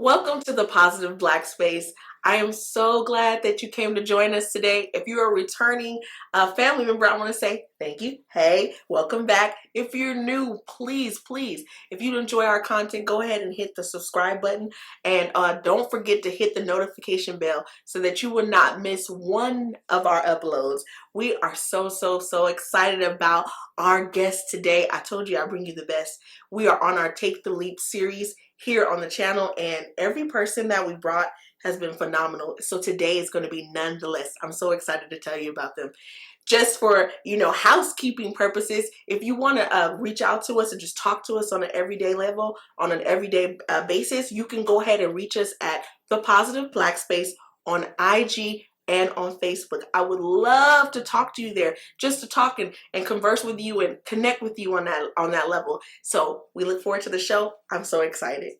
Welcome to the Positive Black Space. I am so glad that you came to join us today. If you're a returning family member, I want to say thank you. Hey, welcome back. If you're new, please, if you enjoy our content, go ahead and hit the subscribe button. And don't forget to hit the notification bell so that you will not miss one of our uploads. We are so excited about our guest today. I told you I bring you the best. We are on our Take the Leap series here on the channel, and every person that we brought has been phenomenal. So today is going to be none the less. I'm so excited to tell you about them. Just for, housekeeping purposes, if you want to reach out to us and just talk to us on an everyday level, on an everyday basis, you can go ahead and reach us at The Positive Black Space on IG and on Facebook. I would love to talk to you there, just to talk and converse with you and connect with you on that level. So we look forward to the show. I'm so excited.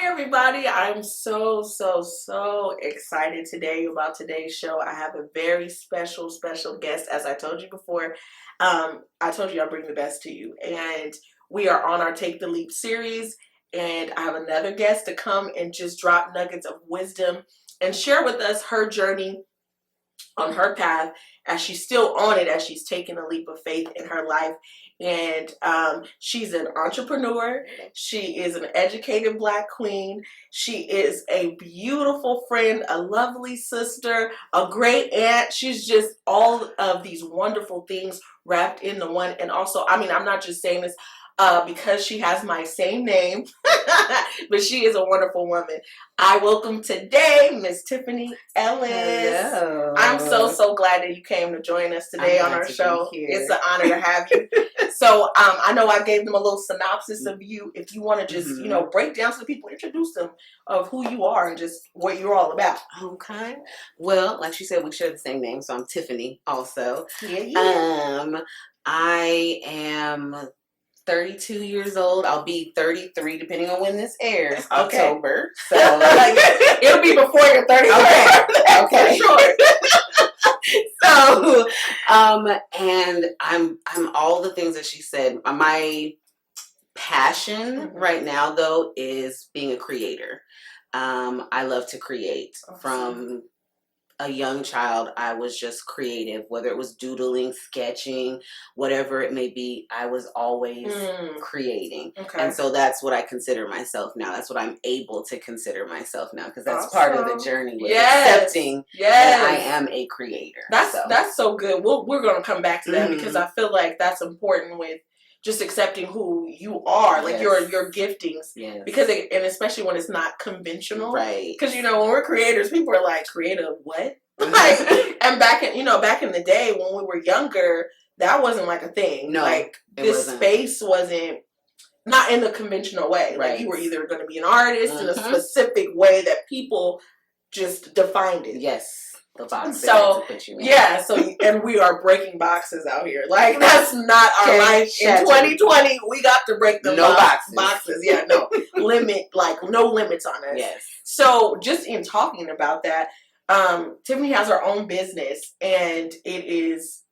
Everybody, I'm so excited today about today's show. I have a very special guest. As I told you before, I told you I bring the best to you, and we are on our Take the Leap series, and I have another guest to come and just drop nuggets of wisdom and share with us her journey on her path as she's still on it, as she's taking a leap of faith in her life. And she's an entrepreneur. She is an educated Black queen. She is a beautiful friend, a lovely sister, a great aunt. She's just all of these wonderful things wrapped into one. And also, I'm not just saying this because she has my same name, but she is a wonderful woman. I welcome today Miss Tiffany Ellis. Hello. I'm so glad that you came to join us today on our show. It's an honor to have you. So I know I gave them a little synopsis of you. If you want to just, break down to the people, introduce them of who you are and just what you're all about. Okay. Well, like she said, we share the same name, so I'm Tiffany also. Yeah. I am 32 years old. I'll be 33 depending on when this airs. Okay. October. So it'll be before you're 33. Okay. For sure. So, and I'm all the things that she said. My passion right now, though, is being a creator. I love to create. From a young child, I was just creative, whether it was doodling, sketching, whatever it may be, I was always creating. Okay. And so that's what I consider myself now. That's what I'm able to consider myself now, because that's part of the journey with accepting that I am a creator. That's so good. We're going to come back to that because I feel like that's important with just accepting who you are, like your giftings, because and especially when it's not conventional, right? Because when we're creators, people are like, creative what? Like, and back in the day when we were younger, that wasn't like a thing. No, like this space wasn't not in the conventional way. Right. Like you were either going to be an artist in a specific way that people just defined it. Yes. The box. So and we are breaking boxes out here. Like that's not our life. In 2020, we got to break the boxes. Yeah, no limit, like no limits on us. Yes. So just in talking about that, Tiffany has her own business, and it is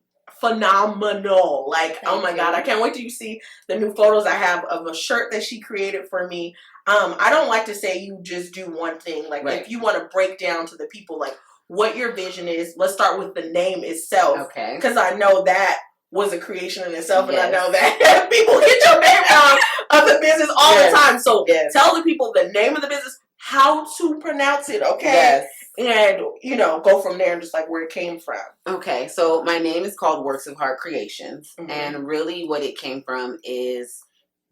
phenomenal. Like, oh my God, I can't wait till you see the new photos I have of a shirt that she created for me. I don't like to say you just do one thing. Like if you want to break down to the people, like what your vision is. Let's start with the name itself. Okay. Because I know that was a creation in itself, and I know that people get your name wrong of the business all the time. So tell the people the name of the business, how to pronounce it, okay? Yes. And, go from there and just like where it came from. Okay. So my name is called Works of Heart Creations. And really what it came from is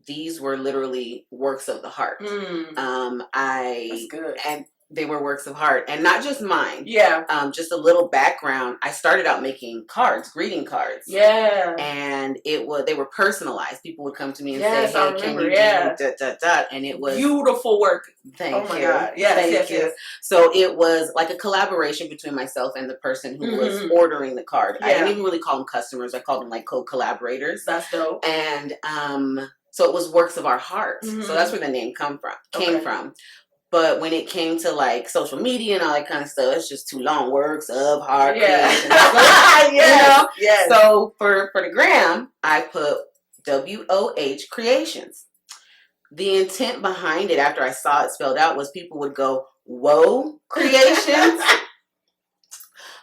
these were literally works of the heart. That's good. And they were works of art, and not just mine. Yeah. Just a little background. I started out making cards, greeting cards. Yeah. And they were personalized. People would come to me and yes, say, "Hey, can you do ... And it was beautiful work. Thank oh my you. God. Yes, Thank you. Yes. So it was like a collaboration between myself and the person who was ordering the card. I didn't even really call them customers. I called them like co-collaborators. That's dope. And so it was works of our hearts. So that's where the name came from. But when it came to like social media and all that kind of stuff, it's just too long. Works of heart creation. Yes. So for the gram, I put WOH Creations. The intent behind it, after I saw it spelled out, was people would go, "Whoa, Creations."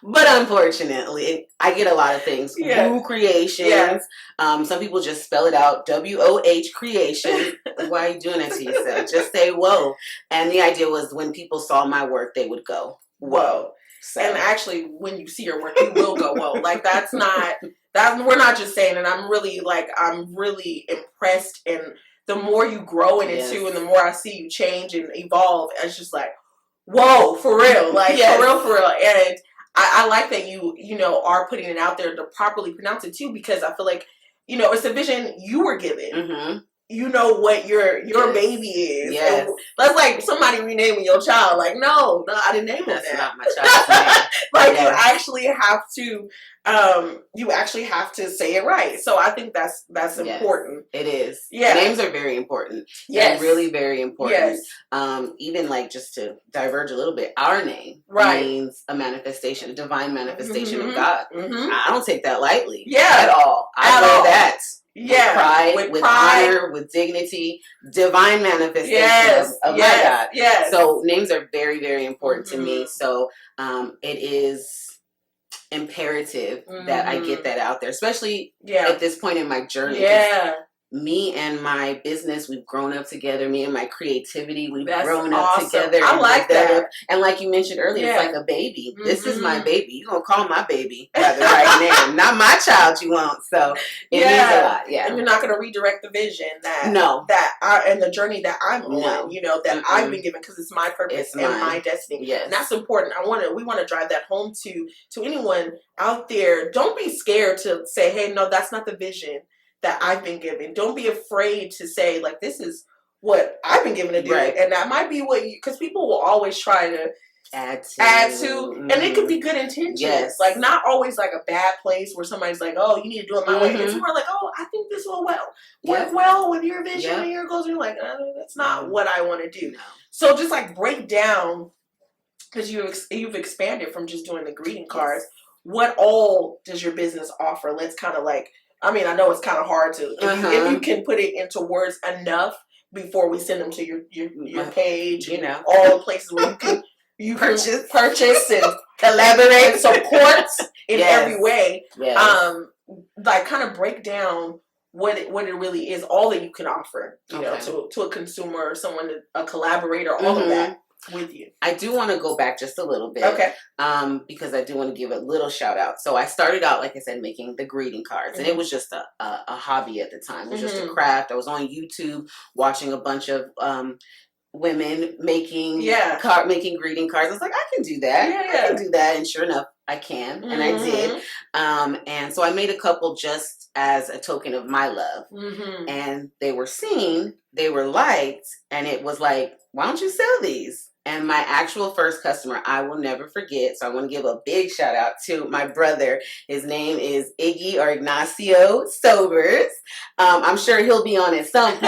But unfortunately, I get a lot of things. Woo Creations. Yeah. Some people just spell it out, WOH Creation. Why are you doing it to yourself? Just say whoa. And the idea was when people saw my work, they would go, whoa. So. And actually, when you see your work, you will go, whoa. Like, we're not just saying it. I'm really impressed. And the more you grow in it too, and the more I see you change and evolve, it's just like, whoa, for real. Like, for real. And I like that you are putting it out there to properly pronounce it too, because I feel like, it's a vision you were given. Mm-hmm. You know what your baby is. Yes. That's like somebody renaming your child. Like, no, I didn't name That's that. not my child's name. Like, you actually have to say it right. So I think that's important. It is. Yeah. Names are very important. Yes. They're really very important. Yes. Even like, just to diverge a little bit, our name means a manifestation, a divine manifestation of God. Mm-hmm. I don't take that lightly. At all. I wear that. With pride, honor, with dignity, divine manifestation of my God. Yes. So names are very, very important to me. So it is imperative that I get that out there, especially at this point in my journey. Me and my business, we've grown up together. Me and my creativity, we've grown up together. I like that. And like you mentioned earlier, it's like a baby. Mm-hmm. This is my baby. You're going to call my baby by the right name. Not my child you won't. So it means a lot. Yeah. And you're not going to redirect the vision and the journey that I'm on, that I've been given, because it's my purpose and my destiny. Yes. And that's important. We want to drive that home to anyone out there. Don't be scared to say, hey, no, that's not the vision that I've been given. Don't be afraid to say, like, this is what I've been given to do. Right. And that might be because people will always try to add to, and it could be good intentions. Yes. Like, not always like a bad place where somebody's like, oh, you need to do it my way. It's more like, oh, I think this will work well with your vision and your goals. And you're like, that's not what I want to do. No. So just like break down, because you've expanded from just doing the greeting cards. What all does your business offer? Let's kind of like, I mean, I know it's kind of hard to, if you can put it into words enough before we send them to your page, all the places where you can purchase and collaborate and support in every way. Yes. Like, kind of break down what it really is, all that you can offer, to a consumer or someone, a collaborator, all of that. With you. I do want to go back just a little bit. Okay. Because I do want to give a little shout out. So I started out, like I said, making the greeting cards, and it was just a hobby at the time. It was just a craft. I was on YouTube watching a bunch of women making making greeting cards. I was like, I can do that. I can do that. And sure enough, I can. And I did. And so I made a couple just as a token of my love. And they were seen, they were liked, and it was like, why don't you sell these? And my actual first customer, I will never forget. So I want to give a big shout out to my brother. His name is Ignacio Sobers. I'm sure he'll be on at some point.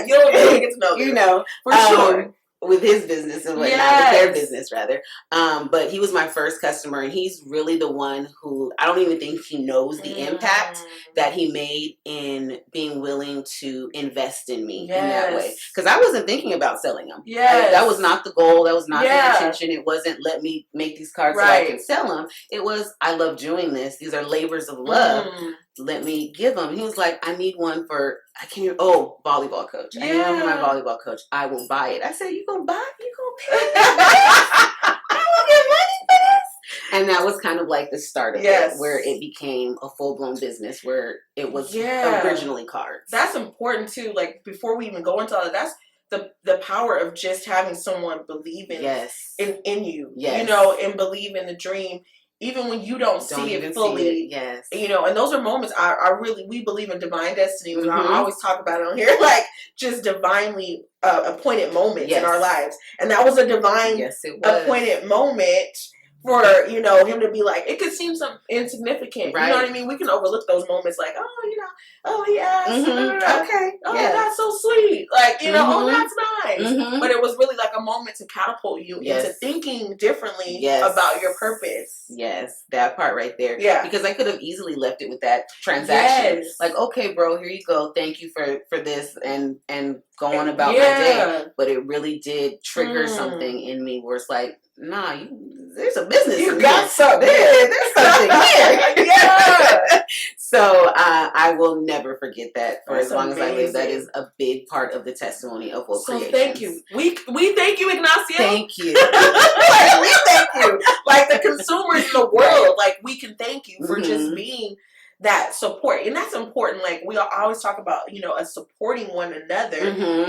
You'll get to know. For sure. With his business and whatnot, with their business rather. But he was my first customer, and he's really the one who, I don't even think he knows the impact that he made in being willing to invest in me in that way. Because I wasn't thinking about selling them. That was not the goal. That was not the intention. It wasn't, let me make these cards so I can sell them. It was, I love doing this. These are labors of love. Let me give them. He was like, I need one for, volleyball coach. I need one for my volleyball coach. I will buy it. I said, you gonna buy it? You gonna pay me? I will get money for this. And that was kind of like the start of it, where it became a full-blown business, where it was originally cards. That's important too. Like, before we even go into all of that, the power of just having someone believe in in you, yes. you know, and believe in the dream, even when you don't see it fully. Yes. You know, and those are moments we believe in divine destiny. I always talk about it on here, like just divinely appointed moments in our lives. And that was a divine appointed moment for, you know, him to be like, it could seem some insignificant. Right. You know what I mean? We can overlook those moments like, oh, you know, oh, he asked. Okay. Oh, that's so sweet. Like, you know, oh, that's nice. But it was really like a moment to catapult you into thinking differently about your purpose. Yes, that part right there. Yeah. Because I could have easily left it with that transaction. Yes. Like, okay, bro, here you go. Thank you for this and go on about my day. But it really did trigger something in me where it's like, nah, there's a business. You got something. There's something here. Yeah. So I will never forget that for as long as I live. That is a big part of the testimony of Woke Creations. Thank you. We thank you, Ignacio. Thank you. Like, we thank you. Like the consumers in the world, like we can thank you for just being that support. And that's important. Like we always talk about, you know, us supporting one another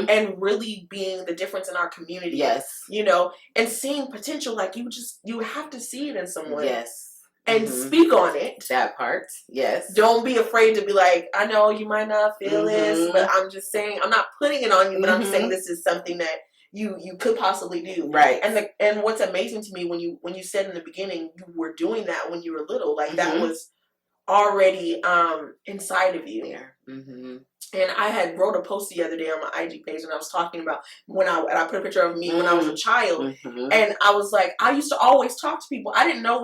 and really being the difference in our community. Yes. You know, and seeing potential. Like you have to see it in someone. Yes. And speak on it. That part. Yes. Don't be afraid to be like, I know you might not feel this, but I'm just saying, I'm not putting it on you, but I'm saying this is something that you could possibly do. Right. And what's amazing to me when you said in the beginning you were doing that when you were little, like that was already inside of you. Yeah. And I had wrote a post the other day on my IG page, and I was talking about when I put a picture of me when I was a child, and I was like, I used to always talk to people. I didn't know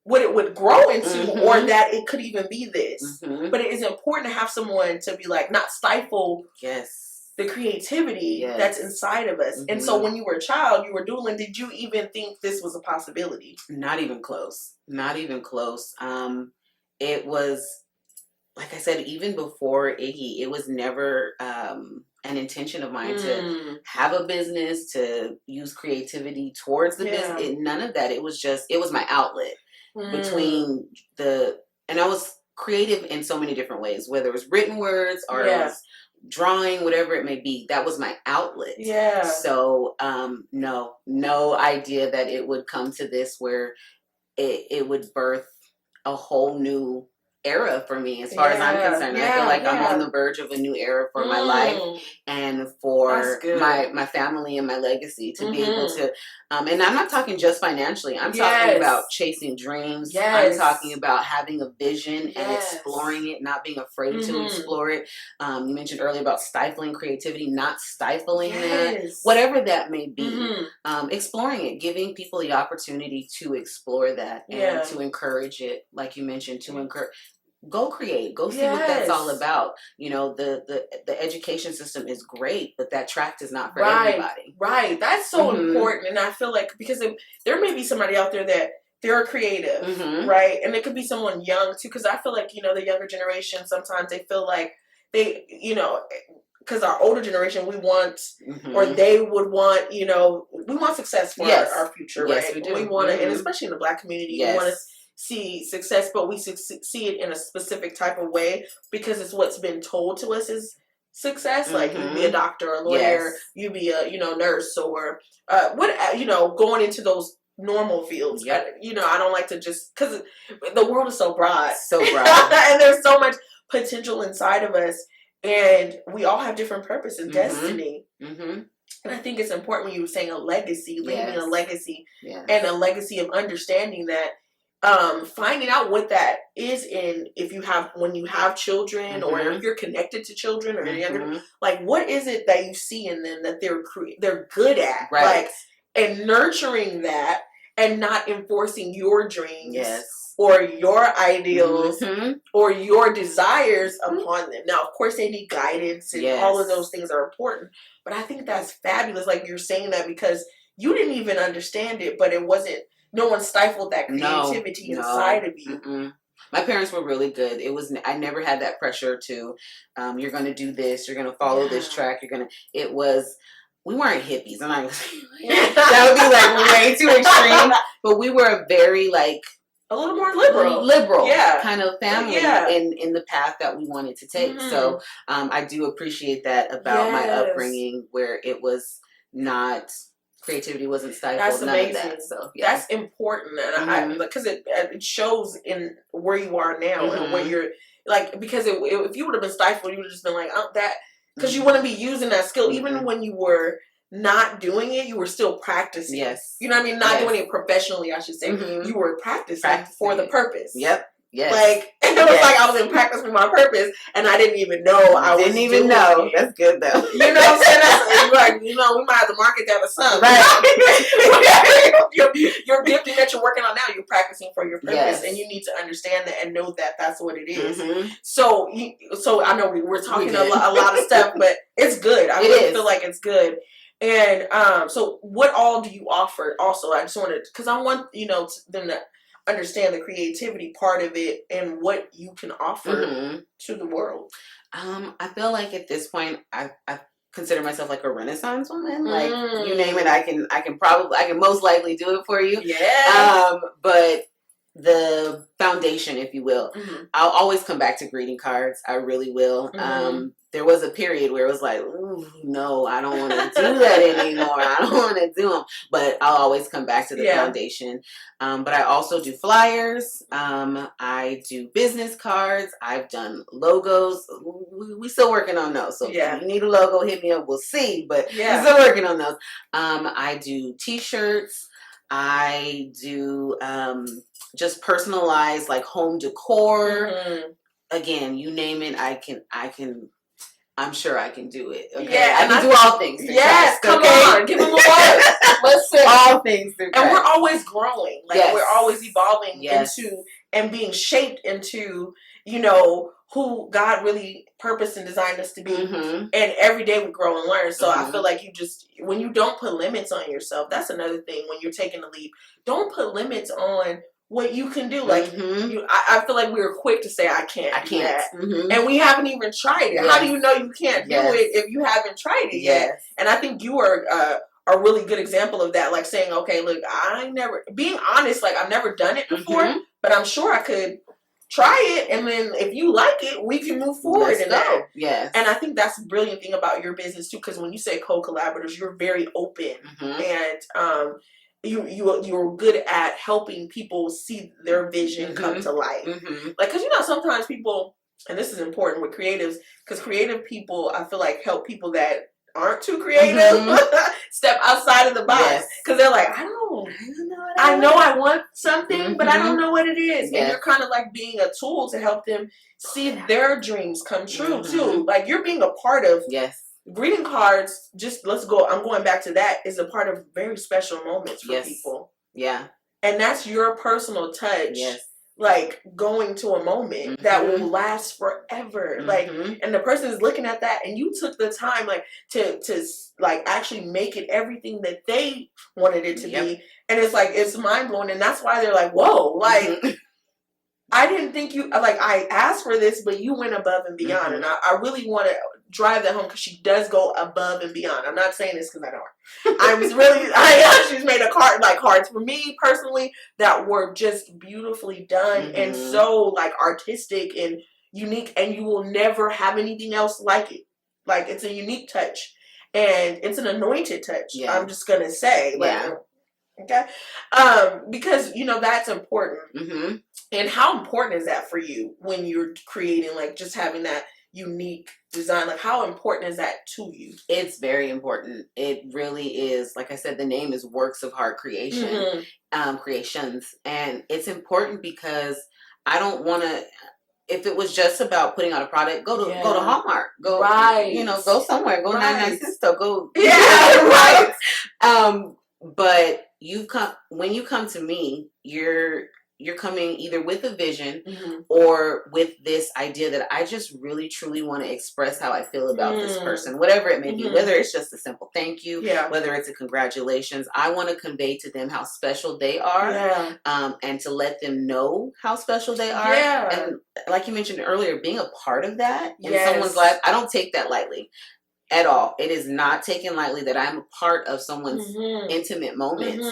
what it would grow into, or that it could even be this. But it is important to have someone to be like, not stifle the creativity that's inside of us. And so when you were a child, you were doodling, did you even think this was a possibility? Not even close. Not even close. It was, like I said, even before Iggy, it was never an intention of mine to have a business, to use creativity towards the business. None of that. It was my outlet. Between and I was creative in so many different ways, whether it was written words or it was drawing, whatever it may be. That was my outlet. Yeah. So no idea that it would come to this where it would birth a whole new era for me as far as I'm concerned. I feel like I'm on the verge of a new era for my life and for my family and my legacy to be able to and I'm not talking just financially. I'm talking about chasing dreams. I'm talking about having a vision and exploring it, not being afraid to explore it. You mentioned earlier about stifling creativity, not stifling that, whatever that may be. Exploring it, giving people the opportunity to explore that and to encourage it, like you mentioned, to encourage. Go create. Go see what that's all about. You know, the education system is great, but that track is not for everybody. Right. That's so important. And I feel like because there may be somebody out there that they're creative, right? And it could be someone young too. Because I feel like, you know, the younger generation, sometimes they feel like they, you know, because our older generation, we want, or they would want, you know, we want success for our future, right? Yes, we do. We want to, and especially in the Black community, we want to see success, but we see it in a specific type of way because it's what's been told to us is success. Like you be a doctor or a lawyer, you be a, you know, nurse or what, you know, going into those normal fields. You know, I don't like to just, because the world is so broad. And there's so much potential inside of us, and we all have different purpose and destiny. And I think it's important when you were saying a legacy, leaving a legacy, and a legacy of understanding that finding out what that is when you have children or if you're connected to children or younger, like what is it that you see in them that they're good at, like, and nurturing that and not enforcing your dreams or your ideals or your desires upon them. Now, of course, they need guidance and all of those things are important, but I think that's fabulous. Like you're saying that because you didn't even understand it, but it wasn't. No one stifled that creativity inside of you. My parents were really good. I never had that pressure to, you're going to do this, you're going to follow this track, we weren't hippies. That would be like way too extreme, but we were a very like a little more liberal kind of family in the path that we wanted to take. So I do appreciate that about my upbringing, where it was not, creativity wasn't stifled. That's amazing. None of that. So that's important, and because it shows in where you are now and what you're like. Because if you would have been stifled, you would have just been like, oh, that, because you want to be using that skill even when you were not doing it, you were still practicing. Yes. You know what I mean? Not doing it professionally, I should say. You were practicing for the purpose. Yep. Yes. Like, it was like I was in practice for my purpose, and I didn't even know I was doing it. That's good, though. You know what I'm saying? That's like, we might have to market that or something. Right. Your gifting that you're working on now, you're practicing for your purpose, and you need to understand that and know that that's what it is. So I know we're talking a lot of stuff, but it's good. I really feel like it's good. And so what all do you offer? Also, I just wanted, because I want them to understand the creativity part of it and what you can offer to the world. I feel like at this point I consider myself like a Renaissance woman. Like, you name it, I can most likely do it for you. Yeah. But the foundation, if you will, I'll always come back to greeting cards. I really will. There was a period where it was like, ooh, no, I don't want to do that anymore. I don't want to do them. But I'll always come back to the foundation. But I also do flyers. I do business cards. I've done logos. We still working on those. So if you need a logo, hit me up. We'll see. But we're still working on those. I do T-shirts. I do just personalized like home decor. Again, you name it, I'm sure I can do it. Okay? Yeah, I can do all things. Yes, come on, give them a word. Listen, all things through Christ. And we're always growing. Like we're always evolving into and being shaped into, who God really purposed and designed us to be. And every day we grow and learn. So I feel like when you don't put limits on yourself, that's another thing when you're taking the leap. Don't put limits on what you can do. Like I feel like we were quick to say I can't do that. And we haven't even tried it. How do you know you can't do it if you haven't tried it yet? And I think you are a really good example of that. Like saying, okay, look, being honest, like I've never done it before, but I'm sure I could try it, and then if you like it, we can move forward in that. Yes. And I think that's the brilliant thing about your business too, because when you say co-collaborators, you're very open and you're good at helping people see their vision come to life. Like, because sometimes people, and this is important with creatives, because creative people, I feel like, help people that aren't too creative step outside of the box, because they're like, I know I want something, but I don't know what it is. And you're kind of like being a tool to help them see their dreams come true too. Like, you're being a part of greeting cards. I'm going back to that, is a part of very special moments for people. Yeah. And that's your personal touch. Yes. Like going to a moment that will last forever. Like, and the person is looking at that, and you took the time like to like actually make it everything that they wanted it to be. And it's like, it's mind blowing. And that's why they're like, whoa, like I didn't think you, like, I asked for this, but you went above and beyond. And I really want to drive that home, because she does go above and beyond. I'm not saying this because I know her. She's made cards for me personally that were just beautifully done and so like artistic and unique, and you will never have anything else like it. Like, it's a unique touch, and it's an anointed touch. I'm just gonna say, okay, because that's important. And how important is that for you when you're creating, like, just having that unique design? Like, how important is that to you? It's very important. It really is. Like I said, the name is Works of Heart Creation, Creations, and it's important because I don't want to. If it was just about putting out a product, go to Hallmark, go go somewhere, go 99 cents store, go but when you come to me, you're coming either with a vision or with this idea that I just really truly want to express how I feel about this person, whatever it may be, whether it's just a simple thank you, whether it's a congratulations. I want to convey to them how special they are, and to let them know how special they are. And like you mentioned earlier, being a part of that in someone's life, I don't take that lightly. at all. It is not taken lightly that I'm a part of someone's intimate moments.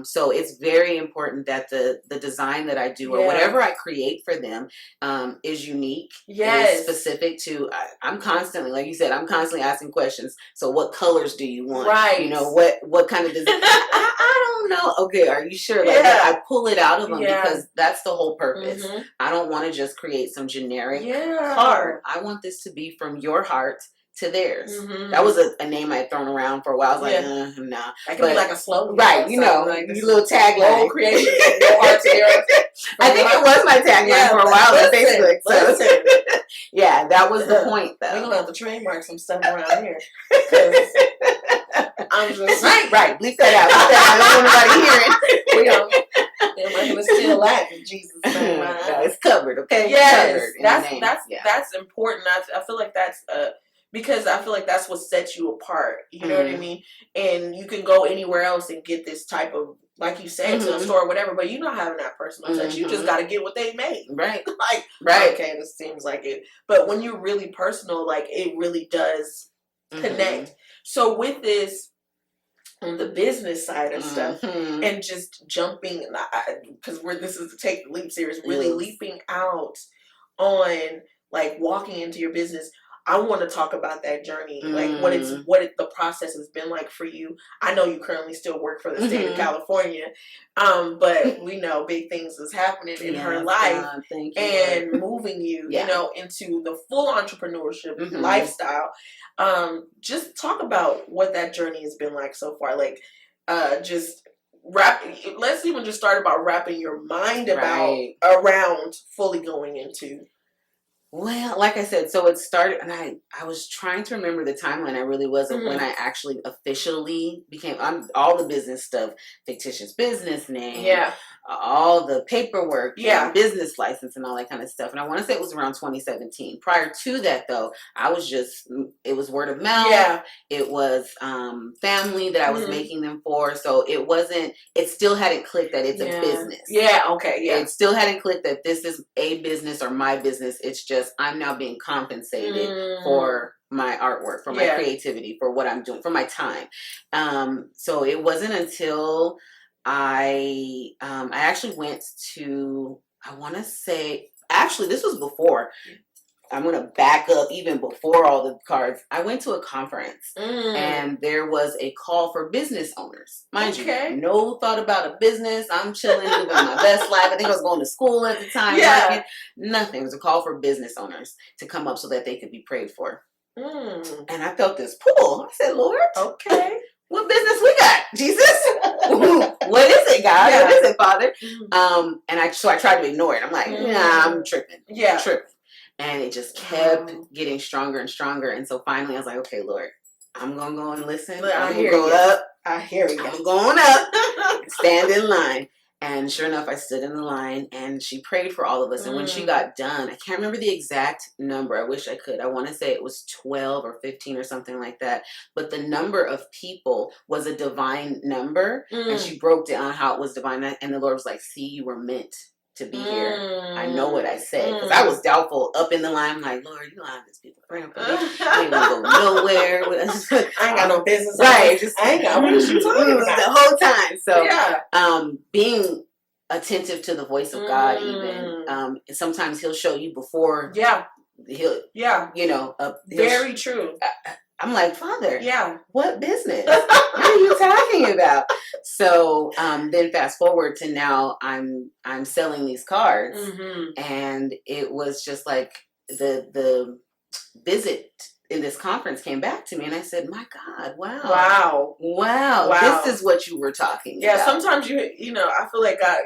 So it's very important that the design that I do or whatever I create for them is unique, is specific to, I'm constantly, like you said, I'm constantly asking questions. So what colors do you want? Right. You know, what kind of design? I don't know. Okay, are you sure? Like I pull it out of them because that's the whole purpose. I don't want to just create some generic card. I want this to be from your heart to theirs. That was a name I had thrown around for a while. I was like, nah. That could be like a slogan. Right, you know, like a little tagline. Creation from your heart to theirs. I think it was my tagline for a while on Facebook. So. Yeah, that was the point, though. We're going to have to trademark some stuff around here. I'm just right. Bleep that out. I don't want nobody hearing. Am I going to steal that in Jesus' name? No, it's covered, okay? Yes, covered that's important. I feel like that's because I feel like that's what sets you apart. You know what I mean? And you can go anywhere else and get this type of, like you said, to a store or whatever, but you're not having that personal touch. You just got to get what they made. Right. Like, okay, this seems like it. But when you're really personal, like, it really does connect. So with this, on the business side of stuff, and just jumping, because this is the Take the Leap series, really leaping out on, like, walking into your business. I want to talk about that journey, like what the process has been like for you. I know you currently still work for the state of California, but we know big things is happening in her life, and moving you, you know, into the full entrepreneurship lifestyle. Just talk about what that journey has been like so far. Like, just let's even just start about wrapping your mind around fully going into. Well, like I said, so it started, and I was trying to remember the timeline. I really wasn't when I actually officially became, all the business stuff, fictitious business name, all the paperwork, business license and all that kind of stuff. And I want to say it was around 2017. Prior to that, though, it was word of mouth. Yeah. It was family that I was making them for. So it still hadn't clicked that it's a business. Yeah, okay, yeah. It still hadn't clicked that this is a business or my business. It's just, I'm now being compensated for my artwork, for my creativity, for what I'm doing, for my time. So it wasn't until I actually went to, I want to say, actually this was before, I'm going to back up even before all the cards. I went to a conference and there was a call for business owners. Mind you, no thought about a business. I'm chilling, living my best life. I think I was going to school at the time. Working. Nothing. It was a call for business owners to come up so that they could be prayed for. And I felt this pull. I said, Lord, okay, what business we got, Jesus? What is it, God? What is it, Father? And so I tried to ignore it. I'm like, nah, I'm tripping. Yeah. Tripping. And it just kept getting stronger and stronger. And so finally I was like, okay, Lord, I'm going to go and listen. I'm going to go up. I hear you. I'm going up. Stand in line. And sure enough, I stood in the line and she prayed for all of us. And when she got done, I can't remember the exact number. I wish I could. I want to say it was 12 or 15 or something like that. But the number of people was a divine number. And she broke down how it was divine. And the Lord was like, see, you were meant to be here. I know what I said. Because I was doubtful up in the line. I'm like, Lord, you don't have these people praying for me. I ain't going to go nowhere. I ain't got no business. Right. I ain't got, what is she talking about? The whole time. So being attentive to the voice of God even. Sometimes he'll show you before. He'll, you know. Very true. I'm like, Father, what business? What are you talking about? So then fast forward to now I'm selling these cards. And it was just like the visit in this conference came back to me and I said, my God, wow. This is what you were talking about. Yeah, sometimes you know, I feel like God,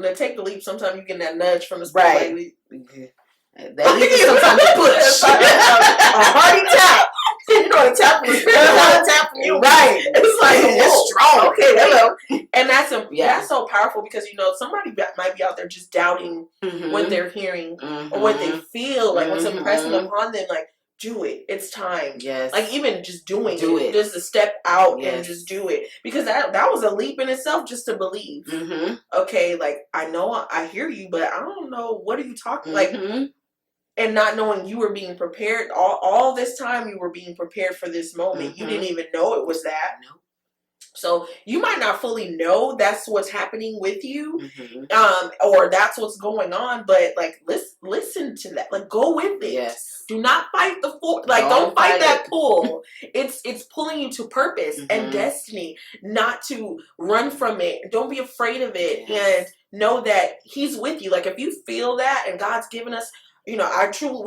to take the leap, sometimes you get that nudge from the spirit. Right. That leap is sometimes a push. A hearty tap. You know, a tap from the spirit, a tap from you. Right. It's like, it's strong. Okay, hello. And that's so powerful because, you know, somebody might be out there just doubting what they're hearing or what they feel, like what's impressing upon them, like, do it. It's time. Yes. Like even just doing it. Just to step out and just do it. Because that was a leap in itself just to believe. Okay, like I know I hear you, but I don't know, what are you talking like and not knowing you were being prepared all this time, you were being prepared for this moment. You didn't even know it was that. No. So you might not fully know that's what's happening with you, or that's what's going on. But like, listen to that. Like, go with it. Yes. Do not fight the don't fight that pull. It's pulling you to purpose and destiny. Not to run from it. Don't be afraid of it, and know that He's with you. Like, if you feel that, and God's given us, we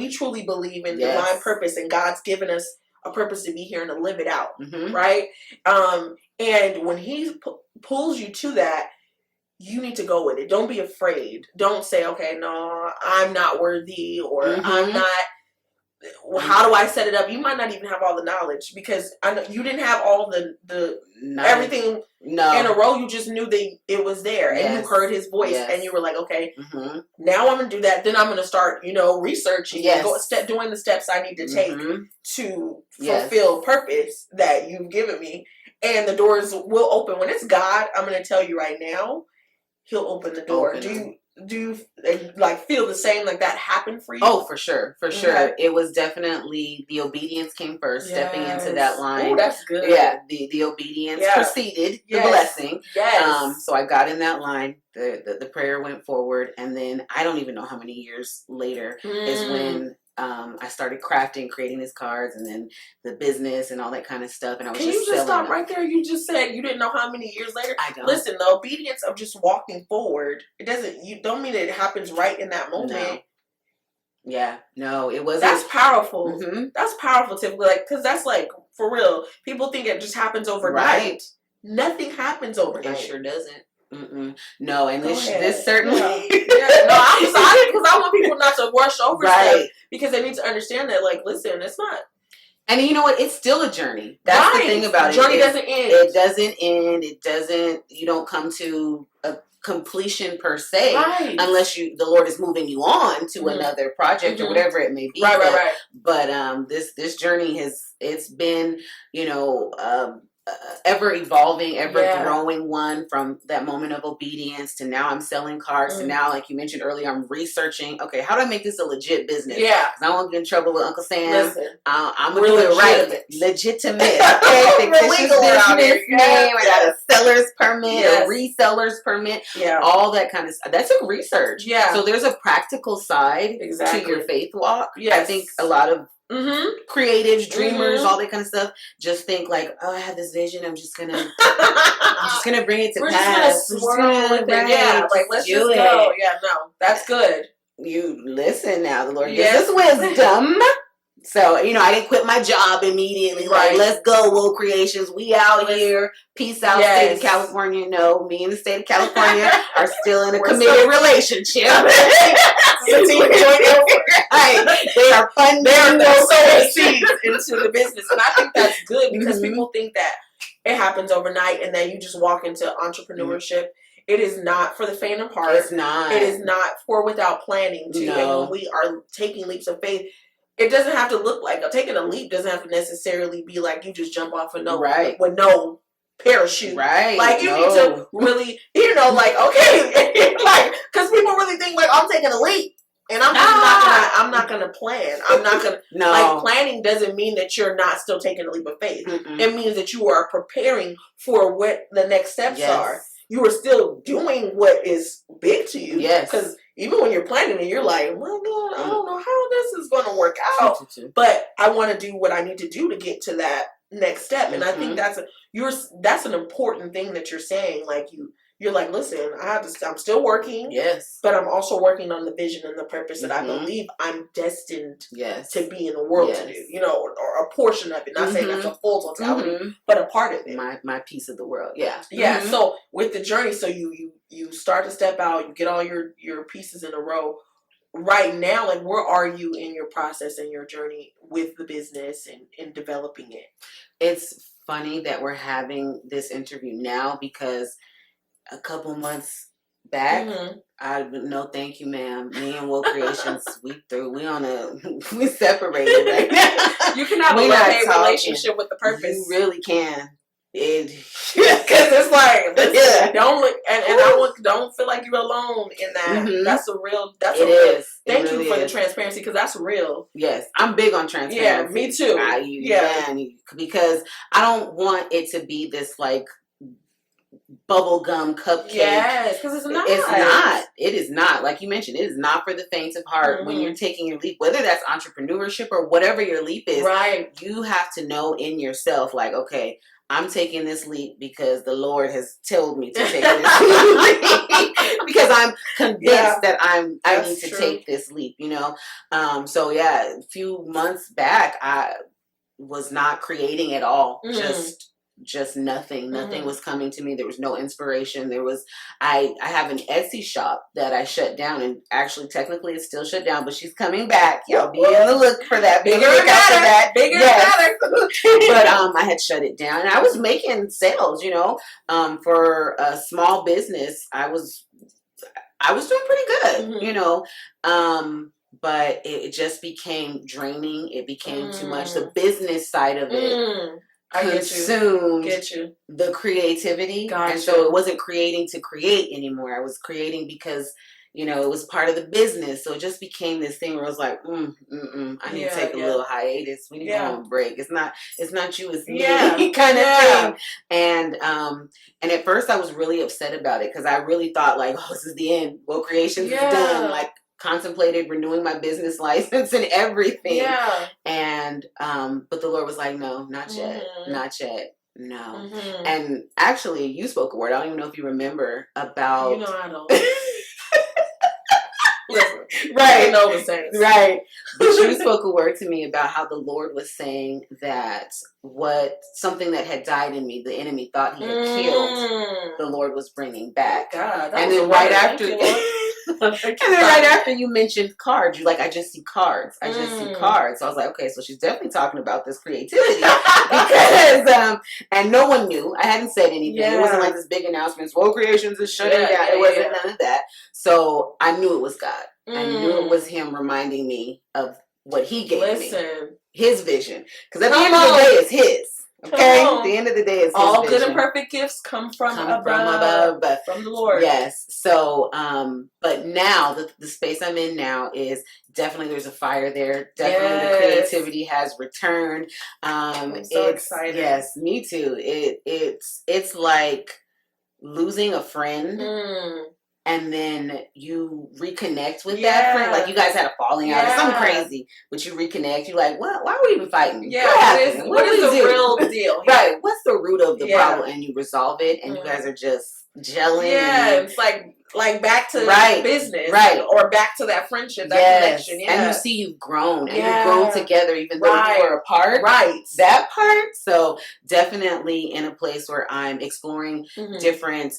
truly believe in divine purpose, and God's given us a purpose to be here and to live it out, right? And when He pulls you to that, you need to go with it. Don't be afraid. Don't say, okay, no, I'm not worthy, or I'm not. How do I set it up? You might not even have all the knowledge, because I know you didn't have all the everything in a row. You just knew that it was there, and you heard His voice, and you were like, okay, now I'm gonna do that. Then I'm gonna start, researching, doing the steps I need to take to fulfill purpose that you've given me, and the doors will open. When it's God, I'm gonna tell you right now, He'll open the door. Do you like feel the same, like that happened for you? Oh, for sure. It was definitely the obedience came first, stepping into that line. Oh, that's good. Yeah, the obedience preceded the blessing. Yes. So I got in that line. The prayer went forward, and then I don't even know how many years later is when I started creating his cards, and then the business and all that kind of stuff. And I was Can you just stop right there? You just said you didn't know how many years later. I don't. Listen, the obedience of just walking forward, you don't mean it happens right in that moment. No. Yeah, no, it wasn't. That's powerful. That's powerful, Tiffany. Like, because that's like, for real. People think it just happens overnight. Right. Nothing happens overnight. It sure doesn't. No, and this certainly. No, I'm excited because I want people not to rush over stuff, because they need to understand that. Like, listen, it's not. And you know what? It's still a journey. That's the thing about it. The journey doesn't end. It doesn't end. It doesn't. You don't come to a completion per se, unless the Lord is moving you on to another project or whatever it may be. Right. But this journey it's been ever evolving, ever growing one, from that moment of obedience to now I'm selling cards to now, like you mentioned earlier, I'm researching, okay, how do I make this a legit business? Yeah. I don't want to get in trouble with Uncle Sam. Listen, I'm going to do it right. Legitimate. Okay, fictitious business name. I got a seller's permit, a reseller's permit, all that kind of stuff. That's a research. Yeah. So there's a practical side to your faith walk. Yes. I think a lot of creatives, dreamers, all that kind of stuff, just think like, oh, I have this vision, I'm just gonna bring it to pass. Just gonna with it. Yeah, like, let's just go. Yeah, no, that's good. You listen now, the Lord gives us wisdom. So, I didn't quit my job immediately. Like, let's go, Wool Creations. We out here. Peace out, state of California. No, me and the state of California are still in a committed relationship. They are funding. They're sowing seeds into the business. And I think that's good, because people think that it happens overnight and then you just walk into entrepreneurship. It is not for the faint of heart. It's not. It is not for without planning too. And when we are taking leaps of faith, it doesn't have to look like taking a leap. Doesn't have to necessarily be like you just jump off with no parachute. Right. Like, you need to really, okay, like, because people really think like I'm taking a leap. And I'm not gonna plan. I'm not gonna like, planning doesn't mean that you're not still taking a leap of faith. It means that you are preparing for what the next steps are. You are still doing what is big to you. Yes. Because even when you're planning it, you're like, my God, I don't know how this is going to work out. But I want to do what I need to do to get to that next step. And I think that's an important thing that you're saying. Like, you're like, listen, I'm still working. Yes. But I'm also working on the vision and the purpose that I believe I'm destined to be in the world to do, or a portion of it. Not saying that's a full totality, but a part of it. My piece of the world. Yeah. Yeah. So with the journey, so you start to step out, you get all your pieces in a row. Right now, like, where are you in your process and your journey with the business and developing it? It's funny that we're having this interview now, because a couple months back, no, thank you, ma'am. Me and Wool Creations, we separated right now. You can have a love-hate relationship with the purpose. You really can. Because it's like, yeah. don't look, and I don't feel like you're alone in that. Mm-hmm. That's a real. Thank you for the transparency, because that's real. Yes, I'm big on transparency. Yeah, me too. Because I don't want it to be this like bubblegum cupcake. Yes, because it's not. It's not. It is not. Like you mentioned, it is not for the faint of heart. When you're taking your leap, whether that's entrepreneurship or whatever your leap is, right? You have to know in yourself, like, okay, I'm taking this leap because the Lord has told me to take this leap. Because I'm convinced that I need to take this leap, So yeah, a few months back, I was not creating at all. Just nothing. Nothing was coming to me. There was no inspiration. I have an Etsy shop that I shut down, and actually technically it's still shut down, but she's coming back. Y'all be in the look for that. Bigger and better. Bigger and better. But I had shut it down, and I was making sales, for a small business. I was doing pretty good, but it just became draining. It became too much. The business side of it consumed the creativity. And so it wasn't creating to create anymore. I was creating because, it was part of the business. So it just became this thing where I was like, I need to take a little hiatus. We need to go on a break. It's not you, it's me kind of thing. And at first I was really upset about it, because I really thought like, oh, this is the end. Well, Creations is done. Like, contemplated renewing my business license and everything. Yeah. And but the Lord was like, no, not yet. Not yet. No. And actually, you spoke a word. I don't even know if you remember about. I don't. Listen, right. I know the saints. Right. But you spoke a word to me about how the Lord was saying that something that had died in me, the enemy thought he had killed, the Lord was bringing back. God, and then right after. And then right after you mentioned cards, you're like, I just see cards. I just see cards. So I was like, okay, so she's definitely talking about this creativity. Because, and no one knew. I hadn't said anything. Yeah. It wasn't like this big announcement. Woe Creations is shutting down. It wasn't none of that. So I knew it was God. I knew it was Him reminding me of what He gave me. His vision. Because at the end of the day, it's His. Okay, at the end of the day, it's all His good vision. and perfect gifts come from above, from the Lord. Yes. So, but now the space I'm in now is definitely, there's a fire there. Definitely, the creativity has returned. I'm so excited. Yes, me too. It's like losing a friend. And then you reconnect with that friend. Like, you guys had a falling out or something crazy, but you reconnect. You're like, well, why are we even fighting? Yeah, what is the real deal? Right. What's the root of the problem? And you resolve it, and you guys are just gelling. Yeah, it's like back to business. Right. Or back to that friendship, that connection. Yeah. And you see you've grown. And you've grown together, even though you were apart. Right. That part. So definitely in a place where I'm exploring different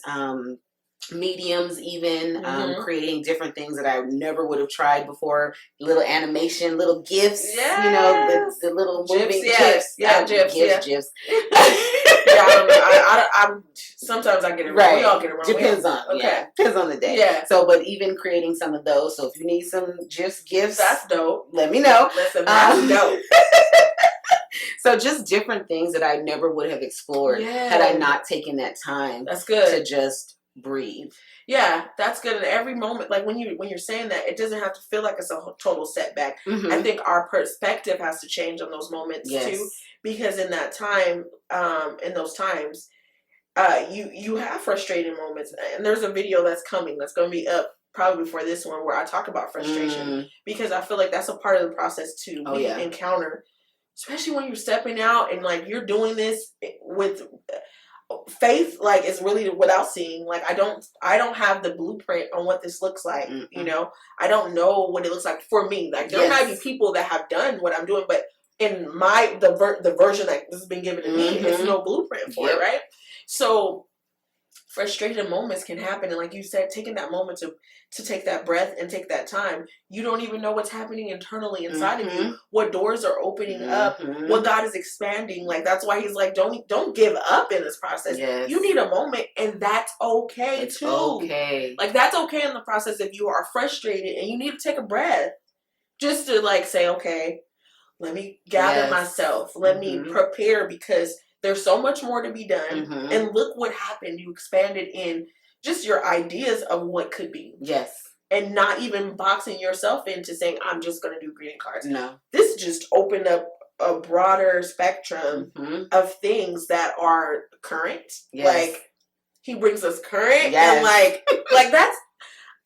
mediums, even creating different things that I never would have tried before. Little animation, little gifs, the little moving gifs. GIFs. I don't know. I'm sometimes I get it wrong. Right. We all get it wrong. Depends on the day. Yeah. So, but even creating some of those. So if you need some gifs, that's dope. Let me know. Listen, that's dope. So just different things that I never would have explored had I not taken that time. That's good. To just breathe. Yeah, that's good. At every moment, like when you're saying that, it doesn't have to feel like it's a total setback. I think our perspective has to change on those moments too, because in that time, in those times, you have frustrating moments. And there's a video that's coming that's going to be up probably before this one where I talk about frustration, because I feel like that's a part of the process too. We encounter, especially when you're stepping out and like you're doing this with faith, like it's really without seeing. Like I don't have the blueprint on what this looks like. I don't know what it looks like for me. Like there might be people that have done what I'm doing, but in the version that has been given to me, it's no blueprint for it, right? So frustrated moments can happen, and like you said, taking that moment to take that breath and take that time, you don't even know what's happening internally inside of you, what doors are opening up, what God is expanding. Like that's why He's like, don't give up in this process. You need a moment, and that's okay too. Okay. Like that's okay in the process if you are frustrated and you need to take a breath, just to like say, okay, let me gather myself, let me prepare, because there's so much more to be done. Mm-hmm. And look what happened. You expanded in just your ideas of what could be. Yes. And not even boxing yourself into saying, I'm just going to do greeting cards. No. This just opened up a broader spectrum Mm-hmm. of things that are current. Yes. Like, he brings us current. Yes. And like that's,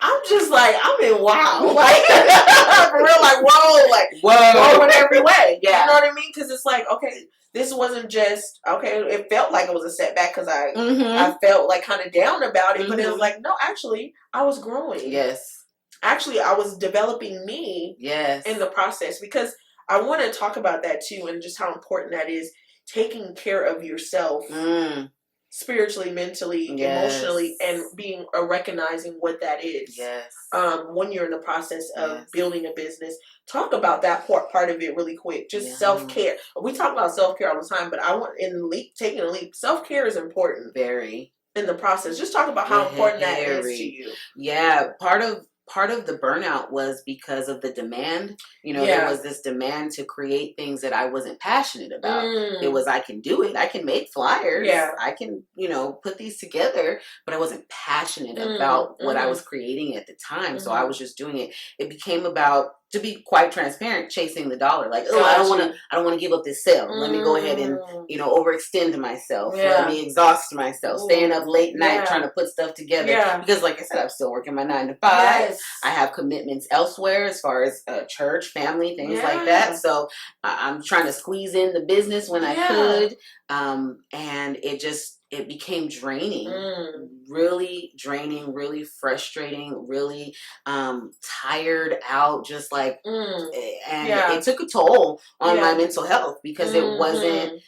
I'm just like, I'm in wow. Like, for real, like, whoa. Like, whoa in every way. Yeah. You know what I mean? Because it's like, okay, this wasn't just, okay, it felt like it was a setback because I felt like kind of down about it. But it was like, no, actually, I was growing. Yes. Actually, I was developing me. Yes. In the process. Because I want to talk about that too, and just how important that is, taking care of yourself spiritually, mentally, emotionally, and being recognizing what that is. Yes. When you're in the process of building a business, talk about that part of it really quick. Just self-care. We talk about self-care all the time, but I want taking a leap. Self-care is important. Very. In the process. Just talk about how important that is to you. Yeah, part of the burnout was because of the demand. There was this demand to create things that I wasn't passionate about. It was, I can do it. I can make flyers. Yeah. I can, put these together, but I wasn't passionate about what I was creating at the time. So I was just doing it. It became about, to be quite transparent, chasing the dollar. Like, I don't want to give up this sale. Let me go ahead and, overextend myself. Let me exhaust myself. Staying up late night trying to put stuff together. Yeah. Because like I said, I'm still working my 9 to 5. Yes. I have commitments elsewhere as far as church, family, things like that. So I'm trying to squeeze in the business when I could. And it became draining, really draining, really frustrating, really tired out, just like, and it took a toll on my mental health because it wasn't,